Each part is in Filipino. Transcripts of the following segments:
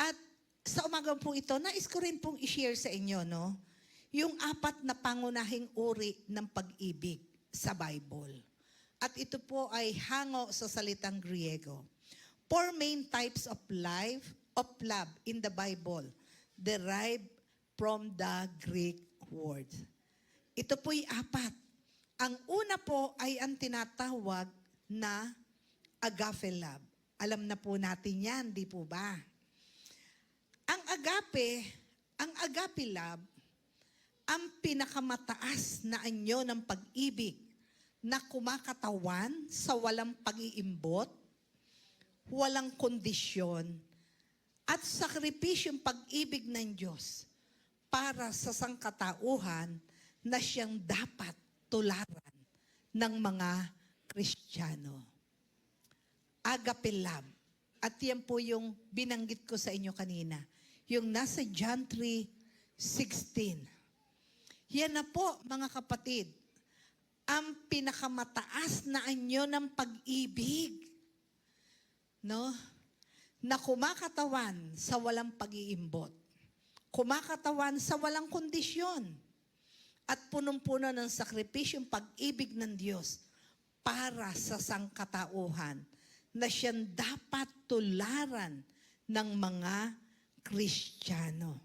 At sa umagang po ito, nais ko rin pong i-share sa inyo, no? Yung 4 na pangunahing uri ng pag-ibig sa Bible. At ito po ay hango sa salitang Griego. 4 main types of love in the Bible derived from the Greek word. Ito po'y 4. Ang una po ay ang tinatawag na agape love. Alam na po natin yan, di po ba? Ang agape love, ang pinakamataas na anyo ng pag-ibig na kumakatawan sa walang pag-iimbot, walang kondisyon, at sakripisyong pag-ibig ng Diyos para sa sangkatauhan na siyang dapat tularan ng mga Kristiyano. Agape love. At yan po yung binanggit ko sa inyo kanina. Yung nasa John 3:16. Yan na po, mga kapatid, ang pinakamataas na anyo ng pag-ibig. No? Na kumakatawan sa walang pag-iimbot. Kumakatawan sa walang kondisyon. At punong-puno ng sakripisyong pag-ibig ng Diyos para sa sangkatauhan na siyang dapat tularan ng mga Kristiyano.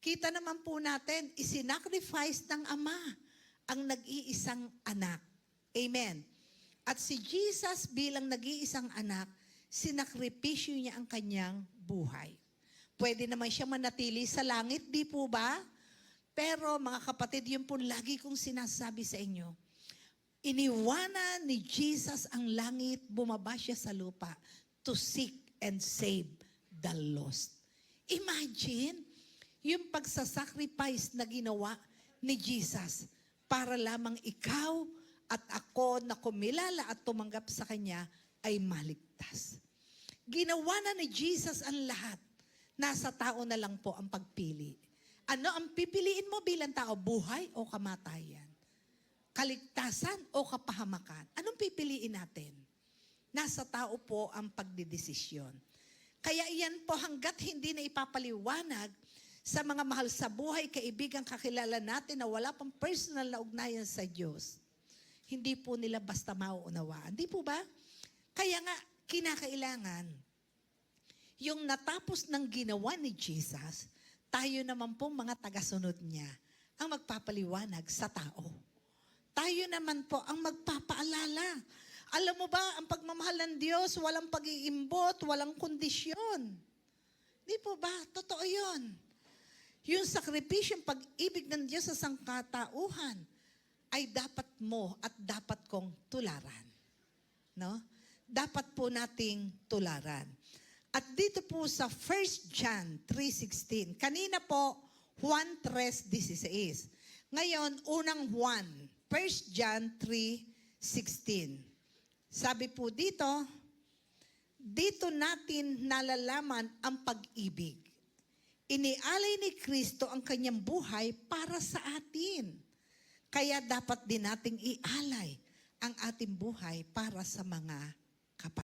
Kita naman po natin, isinacrifice ng Ama ang nag-iisang anak. Amen. At si Jesus bilang nag-iisang anak, sinakripisyo niya ang kanyang buhay. Pwede naman siya manatili sa langit, di po ba? Pero mga kapatid, yun po lagi kong sinasabi sa inyo. Iniwanan ni Jesus ang langit, bumaba siya sa lupa to seek and save the lost. Imagine, yung pagsasacrifice na ginawa ni Jesus para lamang ikaw at ako na kumilala at tumanggap sa Kanya ay maligtas. Ginawa na ni Jesus ang lahat. Nasa tao na lang po ang pagpili. Ano ang pipiliin mo bilang tao? Buhay o kamatayan? Kaligtasan o kapahamakan? Anong pipiliin natin? Nasa tao po ang pagdidesisyon. Kaya iyan po hanggat hindi na ipapaliwanag sa mga mahal sa buhay, kaibigan, kakilala natin na wala pang personal na ugnayan sa Diyos, hindi po nila basta mauunawaan. Di po ba? Kaya nga, kinakailangan, yung natapos ng ginawa ni Jesus, tayo naman pong mga tagasunod niya ang magpapaliwanag sa tao. Tayo naman po ang magpapaalala. Alam mo ba, ang pagmamahal ng Diyos, walang pag-iimbot, walang kondisyon. Di po ba? Totoo yun. Yung sakripisyong pag-ibig ng Diyos sa sangkatauhan ay dapat mo at dapat kong tularan. No? Dapat po nating tularan. At dito po sa 1 John 3:16, kanina po, Juan 3:16. Ngayon, unang Juan, 1 John 3:16. Sabi po dito natin nalalaman ang pag-ibig. Inialay ni Kristo ang kanyang buhay para sa atin. Kaya dapat din nating ialay ang ating buhay para sa mga kapatid.